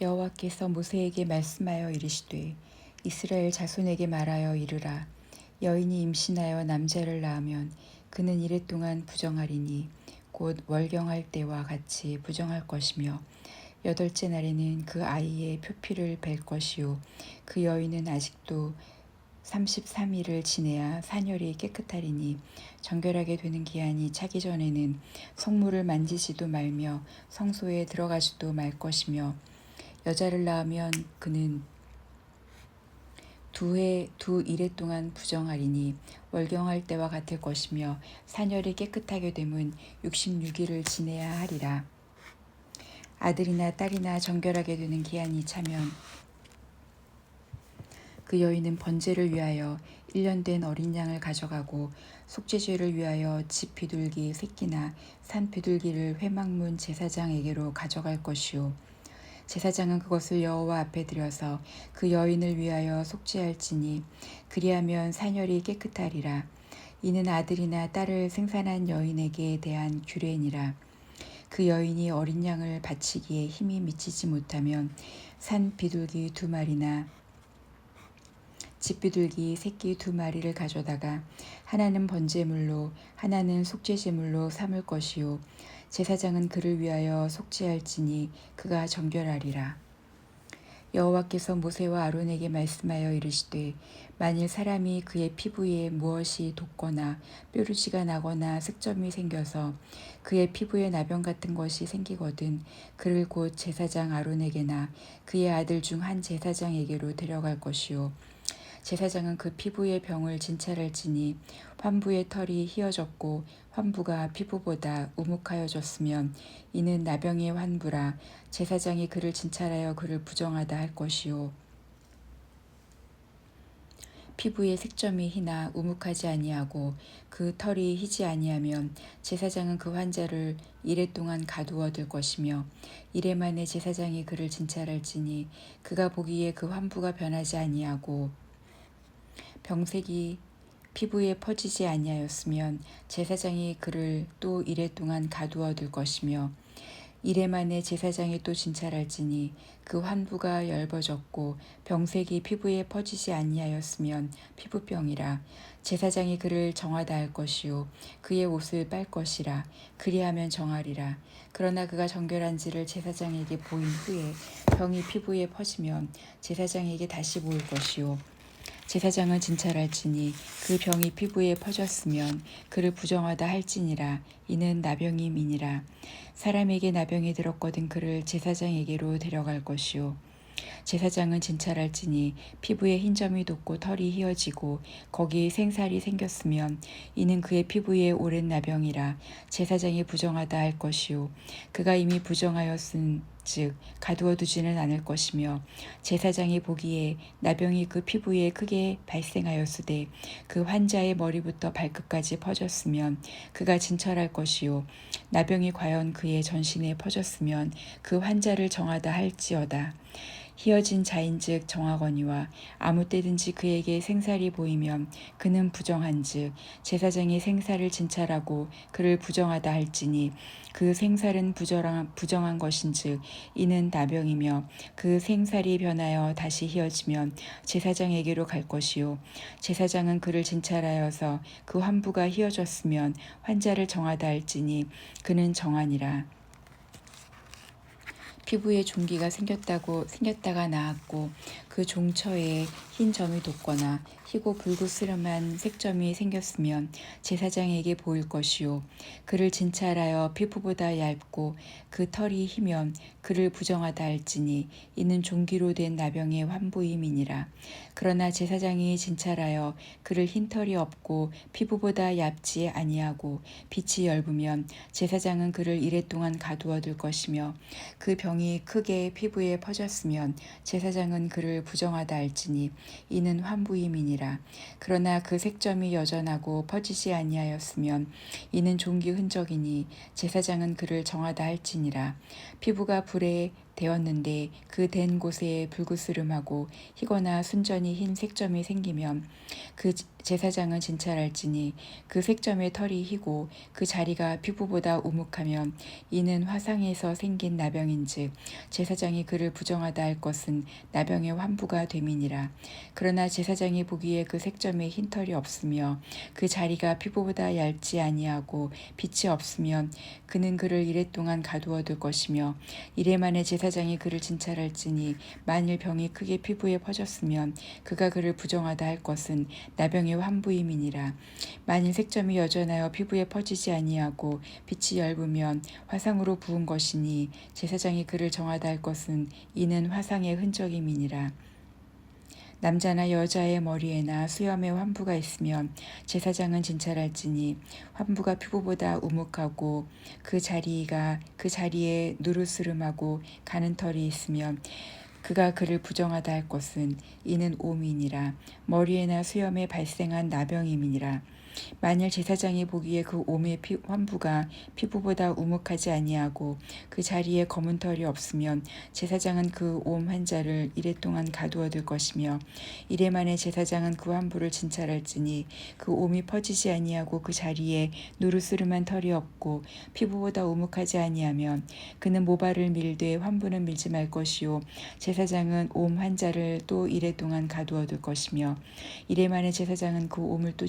여호와께서 모세에게 말씀하여 이르시되 이스라엘 자손에게 말하여 이르라. 여인이 임신하여 남자를 낳으면 그는 이레 동안 부정하리니 곧 월경할 때와 같이 부정할 것이며 8째 날에는 그 아이의 표피를 벨 것이요 그 여인은 아직도 33일을 지내야 산열이 깨끗하리니 정결하게 되는 기한이 차기 전에는 성물을 만지지도 말며 성소에 들어가지도 말 것이며 여자를 낳으면 그는 두 이레 동안 부정하리니 월경할 때와 같을 것이며 산열이 깨끗하게 되면 66일을 지내야 하리라. 아들이나 딸이나 정결하게 되는 기한이 차면 그 여인은 번제를 위하여 1년 된 어린 양을 가져가고 속죄죄를 위하여 집 비둘기 새끼나 산 비둘기를 회막문 제사장에게로 가져갈 것이요 제사장은 그것을 여호와 앞에 들여서 그 여인을 위하여 속죄할지니 그리하면 산열이 깨끗하리라. 이는 아들이나 딸을 생산한 여인에게 대한 규례니라. 그 여인이 어린 양을 바치기에 힘이 미치지 못하면 산 비둘기 2마리나 집비둘기 새끼 2마리를 가져다가 하나는 번제물로 하나는 속죄제물로 삼을 것이요 제사장은 그를 위하여 속죄할지니 그가 정결하리라. 여호와께서 모세와 아론에게 말씀하여 이르시되 만일 사람이 그의 피부에 무엇이 돋거나 뾰루지가 나거나 색점이 생겨서 그의 피부에 나병 같은 것이 생기거든 그를 곧 제사장 아론에게나 그의 아들 중 한 제사장에게로 데려갈 것이요 제사장은 그 피부의 병을 진찰할지니 환부의 털이 휘어졌고 환부가 피부보다 우묵하여졌으면 이는 나병의 환부라. 제사장이 그를 진찰하여 그를 부정하다 할 것이요 피부의 색점이 희나 우묵하지 아니하고 그 털이 희지 아니하면 제사장은 그 환자를 이레 동안 가두어 둘 것이며 이레 만에 제사장이 그를 진찰할지니 그가 보기에 그 환부가 변하지 아니하고 병색이 피부에 퍼지지 아니하였으면 제사장이 그를 또 이레 동안 가두어 둘 것이며 이레 만에 제사장이 또 진찰할지니 그 환부가 엷어졌고 병색이 피부에 퍼지지 아니하였으면 피부병이라. 제사장이 그를 정하다 할 것이요 그의 옷을 빨 것이라. 그리하면 정하리라. 그러나 그가 정결한지를 제사장에게 보인 후에 병이 피부에 퍼지면 제사장에게 다시 보일 것이요 제사장은 진찰할지니 그 병이 피부에 퍼졌으면 그를 부정하다 할지니라. 이는 나병임이니라. 사람에게 나병이 들었거든 그를 제사장에게로 데려갈 것이요 제사장은 진찰할지니 피부에 흰 점이 돋고 털이 휘어지고 거기에 생살이 생겼으면 이는 그의 피부에 오랜 나병이라. 제사장이 부정하다 할 것이요 그가 이미 부정하였은 즉 가두어 두지는 않을 것이며 제사장이 보기에 나병이 그 피부에 크게 발생하였으되 그 환자의 머리부터 발끝까지 퍼졌으면 그가 진찰할 것이요 나병이 과연 그의 전신에 퍼졌으면 그 환자를 정하다 할지어다. 희어진 자인즉 정하거니와 아무 때든지 그에게 생살이 보이면 그는 부정한즉 제사장이 생살을 진찰하고 그를 부정하다 할지니 그 생살은 부정한 것인즉 이는 나병이며 그 생살이 변하여 다시 희어지면 제사장에게로 갈 것이요 제사장은 그를 진찰하여서 그 환부가 희어졌으면 환자를 정하다 할지니 그는 정하니라. 피부에 종기가 생겼다가 나았고 그 종처에 흰 점이 돋거나 희고 불그스름한 색점이 생겼으면 제사장에게 보일 것이요 그를 진찰하여 피부보다 얇고 그 털이 희면 그를 부정하다 할지니 이는 종기로 된 나병의 환부임이니라. 그러나 제사장이 진찰하여 그를 흰 털이 없고 피부보다 얇지 아니하고 빛이 엷으면 제사장은 그를 이레 동안 가두어 둘 것이며 그 병이 크게 피부에 퍼졌으면 제사장은 그를 부정하다 할지니 이는 환부임이니라. 그러나 그 색점이 여전하고 퍼지지 아니하였으면 이는 종기 흔적이니 제사장은 그를 정하다 할지니라. 피부가 불에 되었는데 그 된 곳에 불구스름하고 희거나 순전히 흰 색점이 생기면 그 제사장은 진찰할지니 그 색점의 털이 희고 그 자리가 피부보다 우묵하면 이는 화상에서 생긴 나병인즉 제사장이 그를 부정하다 할 것은 나병의 환부가 됨이니라. 그러나 제사장이 보기에 그 색점에 흰 털이 없으며 그 자리가 피부보다 얇지 아니하고 빛이 없으면 그는 그를 이레 동안 가두어 둘 것이며 이레 만에 제사장이 그를 진찰할지니 만일 병이 크게 피부에 퍼졌으면 그가 그를 부정하다 할 것은 나병의 환부임이니라. 만일 색점이 여전하여 피부에 퍼지지 아니하고 빛이 엷으면 화상으로 부은 것이니 제사장이 그를 정하다 할 것은 이는 화상의 흔적임이니라. 남자나 여자의 머리에나 수염에 환부가 있으면 제사장은 진찰할지니 환부가 피부보다 우묵하고 그 자리에 누르스름하고 가는 털이 있으면 그가 그를 부정하다 할 것은 이는 오민이라. 머리에나 수염에 발생한 나병임이니라. 만일 제사장이 보기에 그 옴의 환부가 피부보다 우묵하지 아니하고 그 자리에 검은 털이 없으면 제사장은 그 옴 환자를 이레 동안 가두어 둘 것이며 이레 만에 제사장은 그 환부를 진찰할지니 그 옴이 퍼지지 아니하고 그 자리에 누르스름한 털이 없고 피부보다 우묵하지 아니하면 그는 모발을 밀되 환부는 밀지 말 것이요 제사장은 옴 환자를 또 이레 동안 가두어 둘 것이며 이레 만에 제사장은 그 옴을 또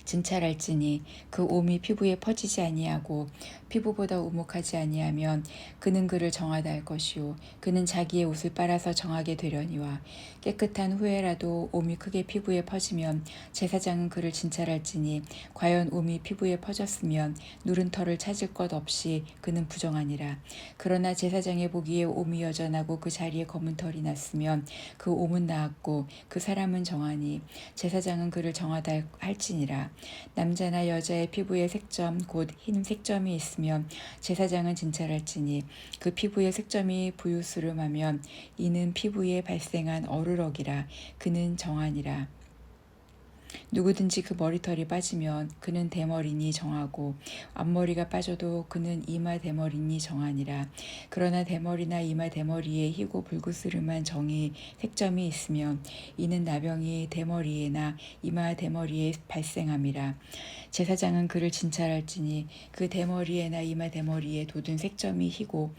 진찰할지니 그 옴이 피부에 퍼지지 아니하고 피부보다 우묵하지 아니하면 그는 그를 정하다 할 것이요 그는 자기의 옷을 빨아서 정하게 되려니와 깨끗한 후에라도 옴이 크게 피부에 퍼지면 제사장은 그를 진찰할지니 과연 옴이 피부에 퍼졌으면 누른 털을 찾을 것 없이 그는 부정하니라. 그러나 제사장의 보기에 옴이 여전하고 그 자리에 검은 털이 났으면 그 옴은 나았고 그 사람은 정하니 제사장은 그를 정하다 할지니라. 남자나 여자의 피부에 색점 곧 흰 색점이 있으면 제사장은 진찰할지니 그 피부의 색점이 부유스름하면 이는 피부에 발생한 어르럭이라. 그는 정하니라. 누구든지 그 머리털이 빠지면 그는 대머리니 정하고 앞머리가 빠져도 그는 이마 대머리니 정하니라. 그러나 대머리나 이마 대머리에 희고 불구스름한 정이 색점이 있으면 이는 나병이 대머리에나 이마 대머리에 발생함이라. 제사장은 그를 진찰할지니 그 대머리에나 이마 대머리에 돋은 색점이 희고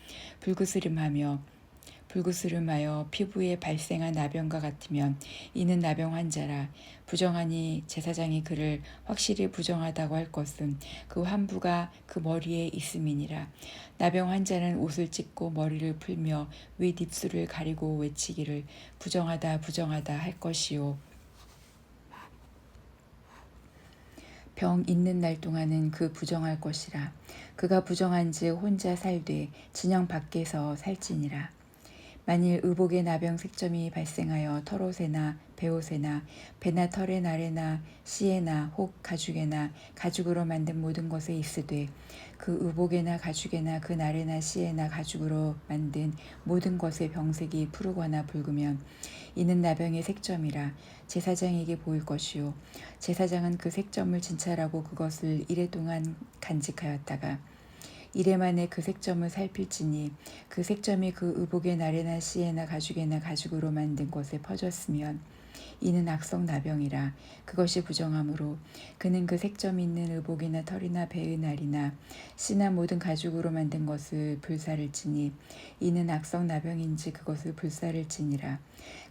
불구스름하여 피부에 발생한 나병과 같으면 이는 나병 환자라. 부정하니 제사장이 그를 확실히 부정하다고 할 것은 그 환부가 그 머리에 있음이니라. 나병 환자는 옷을 찢고 머리를 풀며 윗 입술을 가리고 외치기를 부정하다 부정하다 할 것이요 병 있는 날 동안은 그 부정할 것이라. 그가 부정한즉 혼자 살되 진영 밖에서 살지니라. 만일 의복에 나병 색점이 발생하여 털옷에나 베옷에나 배나 털의 날에나 씨에나 혹 가죽에나 가죽으로 만든 모든 것에 있으되 그 의복에나 가죽에나 그 날에나 씨에나 가죽으로 만든 모든 것의 병색이 푸르거나 붉으면 이는 나병의 색점이라. 제사장에게 보일 것이요 제사장은 그 색점을 진찰하고 그것을 이레 동안 간직하였다가 이레 만에 그 색점을 살필지니 그 색점이 그 의복의 날에나 씨에나 가죽에나 가죽으로 만든 것에 퍼졌으면 이는 악성 나병이라. 그것이 부정함으로 그는 그 색점 있는 의복이나 털이나 배의 날이나 씨나 모든 가죽으로 만든 것을 불사를지니 이는 악성 나병인지 그것을 불사를지니라.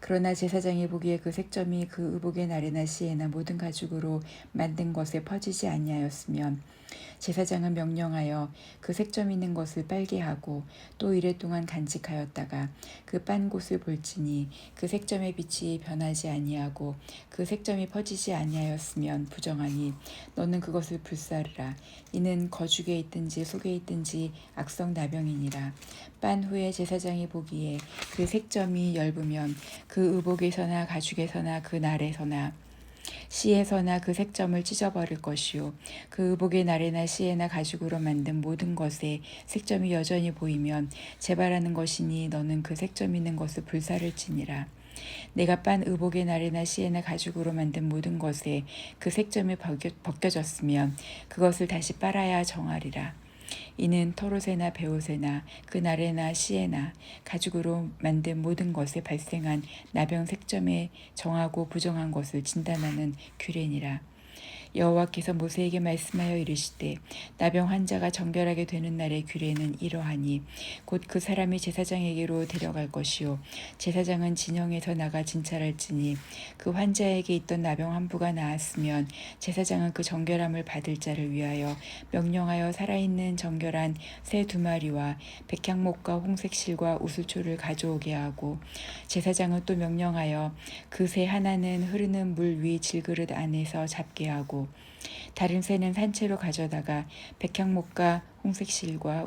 그러나 제사장이 보기에 그 색점이 그 의복의 날에나 씨에나 모든 가죽으로 만든 것에 퍼지지 아니하였으면 제사장은 명령하여 그 색점 있는 것을 빨게 하고 또 이레 동안 간직하였다가 그 빤 곳을 볼지니 그 색점의 빛이 변하지 아니하고 그 색점이 퍼지지 아니하였으면 부정하니 너는 그것을 불사르라. 이는 거죽에 있든지 속에 있든지 악성 나병이니라. 빤 후에 제사장이 보기에 그 색점이 엷으면 그 의복에서나 가죽에서나 그 날에서나 씨에서나 그 색점을 찢어버릴 것이요 그 의복의 날에나 씨에나 가죽으로 만든 모든 것에 색점이 여전히 보이면 재발하는 것이니 너는 그 색점 있는 것을 불사를지니라. 내가 빤 의복의 날에나 씨에나 가죽으로 만든 모든 것에 그 색점이 벗겨졌으면 그것을 다시 빨아야 정하리라. 이는 토로세나 베오세나 그 나레나 시에나 가죽으로 만든 모든 것에 발생한 나병 색점에 정하고 부정한 것을 진단하는 규례니라. 여호와께서 모세에게 말씀하여 이르시되 나병 환자가 정결하게 되는 날의 규례는 이러하니 곧 그 사람이 제사장에게로 데려갈 것이요 제사장은 진영에서 나가 진찰할지니 그 환자에게 있던 나병 한 부가 나았으면 제사장은 그 정결함을 받을 자를 위하여 명령하여 살아있는 정결한 새 2마리와 백향목과 홍색실과 우슬초를 가져오게 하고 제사장은 또 명령하여 그 새 하나는 흐르는 물 위 질그릇 안에서 잡게 하고 다른 새는 산채로 가져다가 백향목과 홍색실과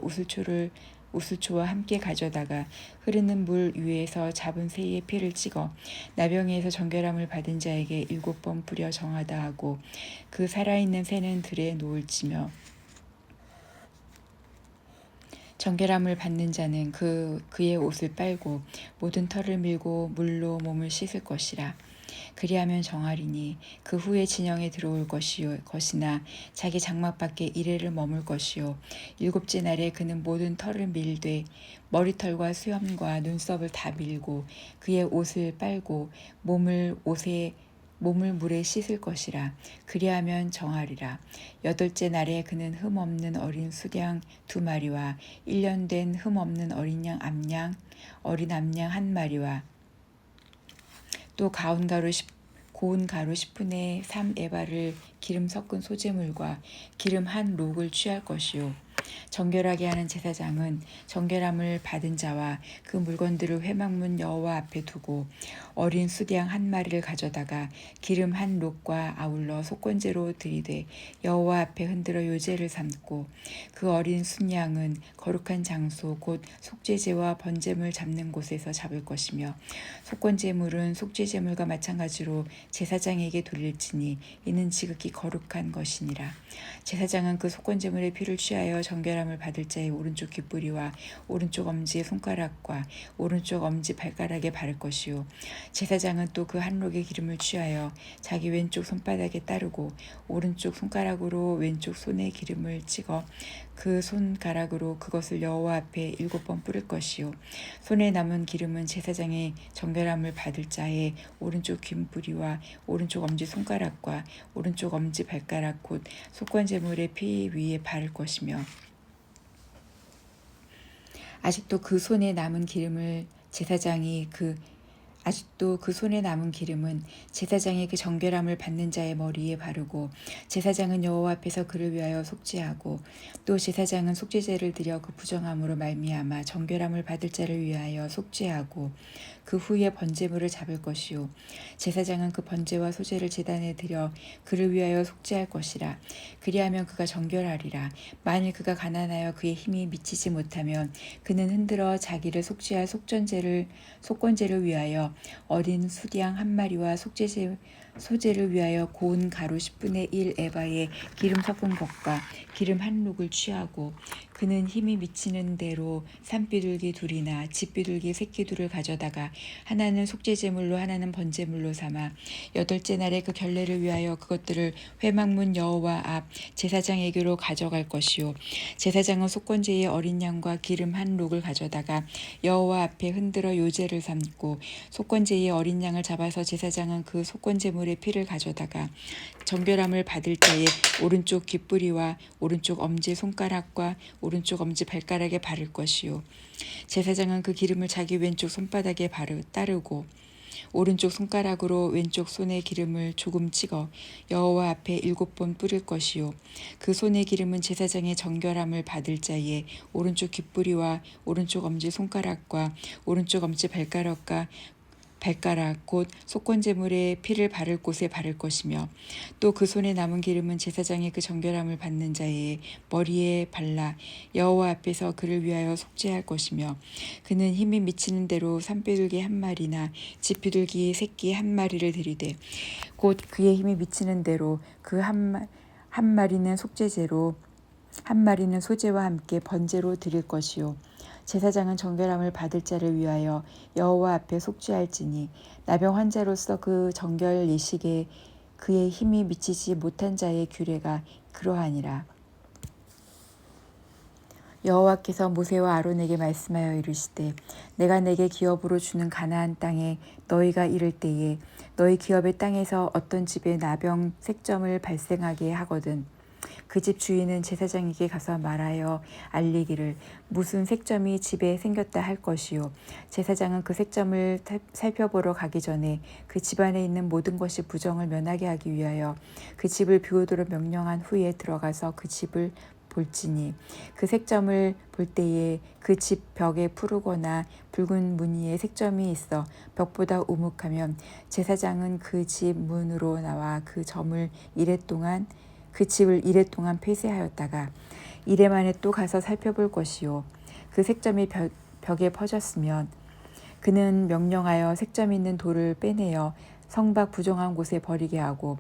우슬초와 함께 가져다가 흐르는 물 위에서 잡은 새의 피를 찍어 나병에서 정결함을 받은 자에게 7번 뿌려 정하다 하고 그 살아있는 새는 들에 놓을지며 정결함을 받는 자는 그의 옷을 빨고 모든 털을 밀고 물로 몸을 씻을 것이라. 그리하면 정하리니 그 후에 진영에 들어올 것이나 자기 장막 밖에 이래를 머물 것이요 7째 날에 그는 모든 털을 밀되 머리털과 수염과 눈썹을 다 밀고 그의 옷을 빨고 몸을 물에 씻을 것이라. 그리하면 정하리라. 8째 날에 그는 흠 없는 어린 수양 2마리와 1년 된 흠 없는 어린 암양 1마리와 또 고운 가루 10분의 3 에바를 기름 섞은 소재물과 기름 한 록을 취할 것이요 정결하게 하는 제사장은 정결함을 받은 자와 그 물건들을 회막문 여호와 앞에 두고 어린 수양 1마리를 가져다가 기름 한 록과 아울러 속건제로 들이되 여호와 앞에 흔들어 요제를 삼고 그 어린 순양은 거룩한 장소 곧 속죄제와 번제물 잡는 곳에서 잡을 것이며 속건제물은 속죄제물과 마찬가지로 제사장에게 돌릴지니 이는 지극히 거룩한 것이니라. 제사장은 그 속건제물의 피를 취하여 정결함을 받을 자의 오른쪽 귓뿌리와 오른쪽 엄지의 손가락과 오른쪽 엄지 발가락에 바를 것이요 제사장은 또 그 한 록의 기름을 취하여 자기 왼쪽 손바닥에 따르고 오른쪽 손가락으로 왼쪽 손에 기름을 찍어 그 손가락으로 그것을 여호와 앞에 7번 뿌릴 것이요 손에 남은 기름은 제사장의 정결함을 받을 자의 오른쪽 귓뿌리와 오른쪽 엄지 손가락과 오른쪽 엄지 발가락 곧 속건제물의 피 위에 바를 것이며 아직도 그 손에 남은 기름은 제사장이 그 정결함을 받는 자의 머리에 바르고 제사장은 여호와 앞에서 그를 위하여 속죄하고 또 제사장은 속죄제를 드려 그 부정함으로 말미암아 정결함을 받을 자를 위하여 속죄하고 그 후에 번제물을 잡을 것이요 제사장은 그 번제와 소제를 제단에 드려 그를 위하여 속죄할 것이라. 그리하면 그가 정결하리라. 만일 그가 가난하여 그의 힘이 미치지 못하면 그는 흔들어 자기를 속죄할 속건제를 위하여 어린 수양 1마리와 소제를 위하여 고운 가루 10분의 1 에바에 기름 섞은 것과 기름 한 록을 취하고 그는 힘이 미치는 대로 산비둘기 2이나 집비둘기 새끼 2를 가져다가 하나는 속죄제물로 하나는 번제물로 삼아 8째 날에 그 결례를 위하여 그것들을 회막문 여호와 앞 제사장에게로 가져갈 것이요 제사장은 속건제의 어린 양과 기름 한 록을 가져다가 여호와 앞에 흔들어 요제를 삼고 속건제의 어린 양을 잡아서 제사장은 그 속건제물의 피를 가져다가 정결함을 받을 자의 오른쪽 귓뿌리와 오른쪽 엄지 손가락과 오른쪽 엄지 발가락에 바를 것이요 제사장은 그 기름을 자기 왼쪽 손바닥에 따르고 오른쪽 손가락으로 왼쪽 손에 기름을 조금 찍어 여호와 앞에 7번 뿌릴 것이요 그 손의 기름은 제사장의 정결함을 받을 자의 오른쪽 귓뿌리와 오른쪽 엄지 손가락과 오른쪽 엄지 발가락 곧 속건제물의 피를 바를 곳에 바를 것이며 또 그 손에 남은 기름은 제사장의 그 정결함을 받는 자의 머리에 발라 여호와 앞에서 그를 위하여 속죄할 것이며 그는 힘이 미치는 대로 산비둘기 1마리나 집비둘기 새끼 1마리를 들이되 곧 그의 힘이 미치는 대로 그 한 마리는 속죄제로 한 마리는 소제와 함께 번제로 드릴 것이요 제사장은 정결함을 받을 자를 위하여 여호와 앞에 속죄할지니 나병 환자로서 그 정결 예식에 그의 힘이 미치지 못한 자의 규례가 그러하니라. 여호와께서 모세와 아론에게 말씀하여 이르시되 내가 내게 기업으로 주는 가나안 땅에 너희가 이를 때에 너희 기업의 땅에서 어떤 집에 나병 색점을 발생하게 하거든 그 집 주인은 제사장에게 가서 말하여 알리기를 무슨 색점이 집에 생겼다 할 것이요 제사장은 그 색점을 살펴보러 가기 전에 그 집안에 있는 모든 것이 부정을 면하게 하기 위하여 그 집을 비우도록 명령한 후에 들어가서 그 집을 볼지니 그 색점을 볼 때에 그 집 벽에 푸르거나 붉은 무늬의 색점이 있어 벽보다 우묵하면 제사장은 그 집 문으로 나와 그 집을 이래 동안 폐쇄하였다가 이래 만에 또 가서 살펴볼 것이요 그 색점이 벽에 퍼졌으면 그는 명령하여 색점 있는 돌을 빼내어 성밖 부정한 곳에 버리게 하고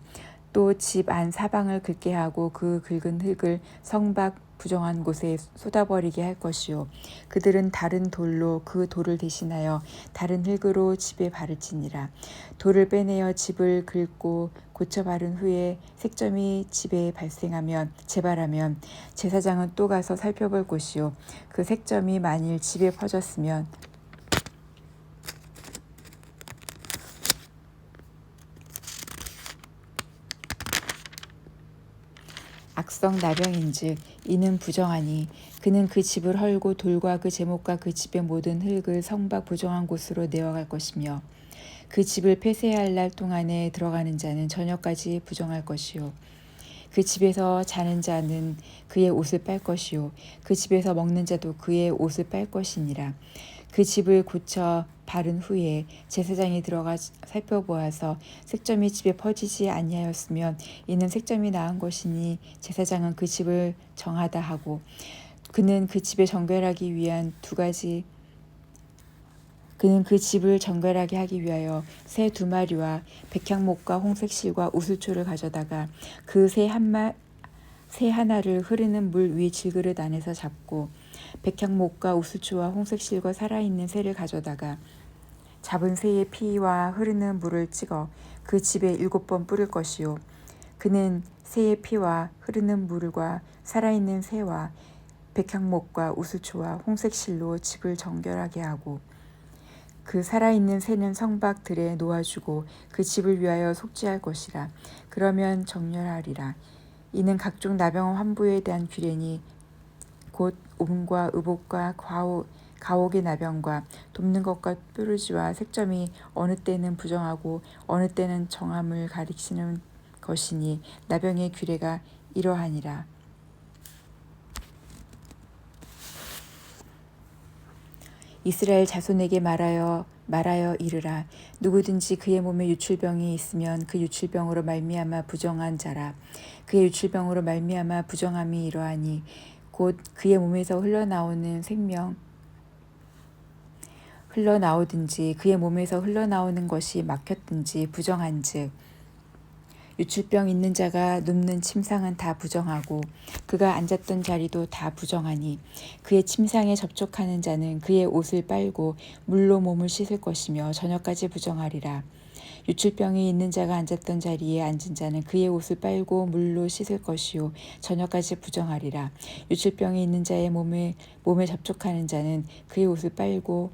또 집 안 사방을 긁게 하고 그 긁은 흙을 성밖 부정한 곳에 쏟아버리게 할 것이요 그들은 다른 돌로 그 돌을 대신하여 다른 흙으로 집에 바를지니라 돌을 빼내어 집을 긁고 고쳐 바른 후에 색점이 집에 재발하면 제사장은 또 가서 살펴볼 것이요 그 색점이 만일 집에 퍼졌으면 악성 나병인즉 이는 부정하니 그는 그 집을 헐고 돌과 그 제목과 그 집의 모든 흙을 성밖 부정한 곳으로 내어갈 것이며 그 집을 폐쇄할 날 동안에 들어가는 자는 저녁까지 부정할 것이요 그 집에서 자는 자는 그의 옷을 빨 것이요 그 집에서 먹는 자도 그의 옷을 빨 것이니라 그 집을 고쳐 바른 후에 제사장이 들어가 살펴보아서 색점이 집에 퍼지지 아니하였으면 이는 색점이 나은 것이니 제사장은 그 집을 정하다 하고 그는 그 집을 정결하게 하기 위하여 새 2마리와 백향목과 홍색실과 우슬초를 가져다가 그 새 하나를 흐르는 물 위 질그릇 안에서 잡고 백향목과 우슬초와 홍색실과 살아있는 새를 가져다가 잡은 새의 피와 흐르는 물을 찍어 그 집에 7번 뿌릴 것이요 그는 새의 피와 흐르는 물과 살아있는 새와 백향목과 우슬초와 홍색실로 집을 정결하게 하고 그 살아있는 새는 성박들에 놓아주고 그 집을 위하여 속죄할 것이라 그러면 정결하리라 이는 각종 나병 환부에 대한 규례니 곧 옴과 의복과 가옥의 나병과 돕는 것과 뾰루지와 색점이 어느 때는 부정하고 어느 때는 정함을 가리키는 것이니 나병의 규례가 이러하니라. 이스라엘 자손에게 말하여 이르라 누구든지 그의 몸에 유출병이 있으면 그 유출병으로 말미암아 부정한 자라 그의 유출병으로 말미암아 부정함이 이러하니 곧 그의 몸에서 흘러나오든지 그의 몸에서 흘러나오는 것이 막혔든지 부정한즉 유출병 있는 자가 눕는 침상은 다 부정하고 그가 앉았던 자리도 다 부정하니 그의 침상에 접촉하는 자는 그의 옷을 빨고 물로 몸을 씻을 것이며 저녁까지 부정하리라. 유출병이 있는 자가 앉았던 자리에 앉은 자는 그의 옷을 빨고 물로 씻을 것이요 저녁까지 부정하리라. 유출병이 있는 자의 몸에 접촉하는 자는 그의 옷을 빨고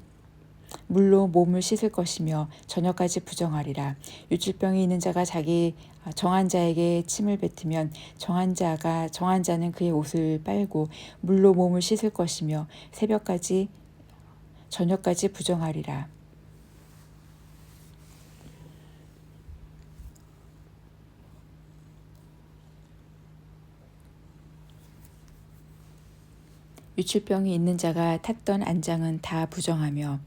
물로 몸을 씻을 것이며 저녁까지 부정하리라. 유출병이 있는 자가 자기 정한 자에게 침을 뱉으면 정한 자는 그의 옷을 빨고 물로 몸을 씻을 것이며 저녁까지 부정하리라. 유출병이 있는 자가 탔던 안장은 다 부정하며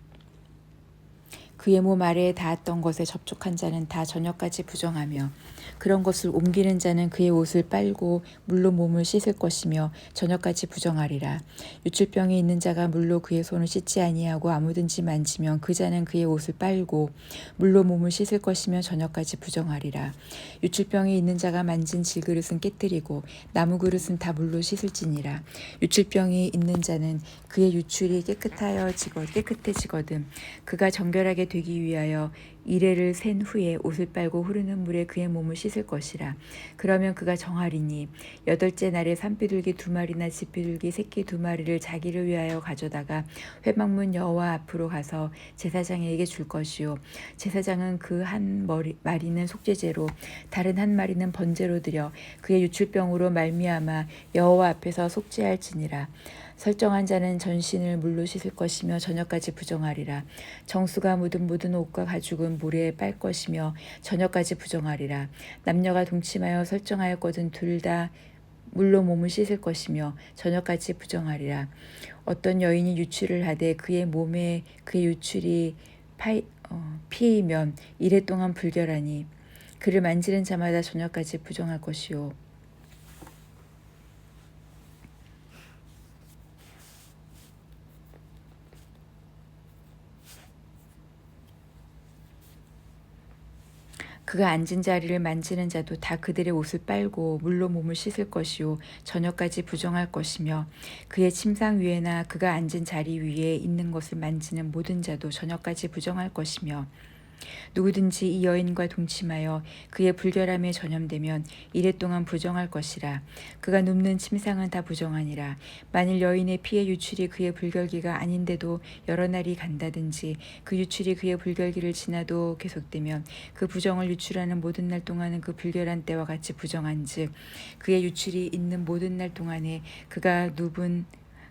그의 몸 아래에 닿았던 것에 접촉한 자는 다 저녁까지 부정하며 그런 것을 옮기는 자는 그의 옷을 빨고 물로 몸을 씻을 것이며 저녁까지 부정하리라. 유출병이 있는 자가 물로 그의 손을 씻지 아니하고 아무든지 만지면 그 자는 그의 옷을 빨고 물로 몸을 씻을 것이며 저녁까지 부정하리라. 유출병이 있는 자가 만진 질그릇은 깨뜨리고 나무 그릇은 다 물로 씻을지니라. 유출병이 있는 자는 그의 유출이 깨끗해지거든 그가 정결하게 되기 위하여 이레를 센 후에 옷을 빨고 흐르는 물에 그의 몸을 씻을 것이라. 그러면 그가 정하리니 여덟째 날에 산비둘기 2마리나 집비둘기 새끼 2마리를 자기를 위하여 가져다가 회막문 여호와 앞으로 가서 제사장에게 줄 것이요 제사장은 그 한 마리는 속죄제로 다른 한 마리는 번제로 드려 그의 유출병으로 말미암아 여호와 앞에서 속죄할지니라. 설정한 자는 전신을 물로 씻을 것이며 저녁까지 부정하리라. 정수가 묻은 모든 옷과 가죽은 모래에 빨 것이며 저녁까지 부정하리라. 남녀가 동침하여 설정하였거든 둘 다 물로 몸을 씻을 것이며 저녁까지 부정하리라. 어떤 여인이 유출을 하되 그의 몸에 그의 유출이 피이면 이래 동안 불결하니 그를 만지는 자마다 저녁까지 부정할 것이요 그가 앉은 자리를 만지는 자도 다 그들의 옷을 빨고 물로 몸을 씻을 것이요 저녁까지 부정할 것이며 그의 침상 위에나 그가 앉은 자리 위에 있는 것을 만지는 모든 자도 저녁까지 부정할 것이며 누구든지 이 여인과 동침하여 그의 불결함에 전염되면 이래 동안 부정할 것이라. 그가 눕는 침상은 다 부정하니라. 만일 여인의 피의 유출이 그의 불결기가 아닌데도 여러 날이 간다든지 그 유출이 그의 불결기를 지나도 계속되면 그 부정을 유출하는 모든 날 동안은 그 불결한 때와 같이 부정한즉 그의 유출이 있는 모든 날 동안에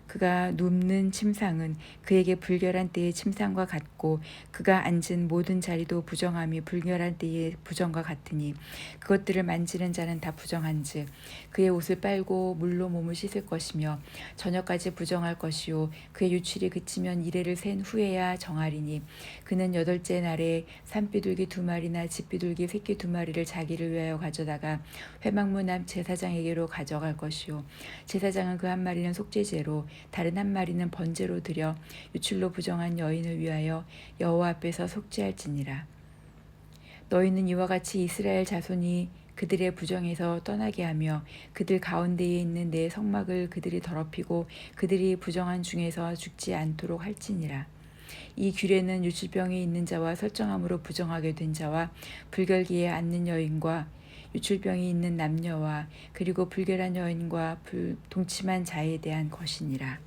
그가 눕는 침상은 그에게 불결한 때의 침상과 같고 그가 앉은 모든 자리도 부정함이 불결한 때의 부정과 같으니 그것들을 만지는 자는 다 부정한즉 그의 옷을 빨고 물로 몸을 씻을 것이며 저녁까지 부정할 것이요 그의 유출이 그치면 이레를 센 후에야 정하리니 그는 여덟째 날에 산비둘기 2마리나 집비둘기 새끼 2마리를 자기를 위하여 가져다가 회막문 앞 제사장에게로 가져갈 것이요 제사장은 그 한 마리는 속죄제로 다른 한 마리는 번제로 드려 유출로 부정한 여인을 위하여 여호와 앞에서 속죄할지니라. 너희는 이와 같이 이스라엘 자손이 그들의 부정에서 떠나게 하며 그들 가운데에 있는 내 성막을 그들이 더럽히고 그들이 부정한 중에서 죽지 않도록 할지니라. 이 규례는 유출병이 있는 자와 설정함으로 부정하게 된 자와 불결기에 앉는 여인과 유출병이 있는 남녀와 그리고 불결한 여인과 동침한 자에 대한 것이니라.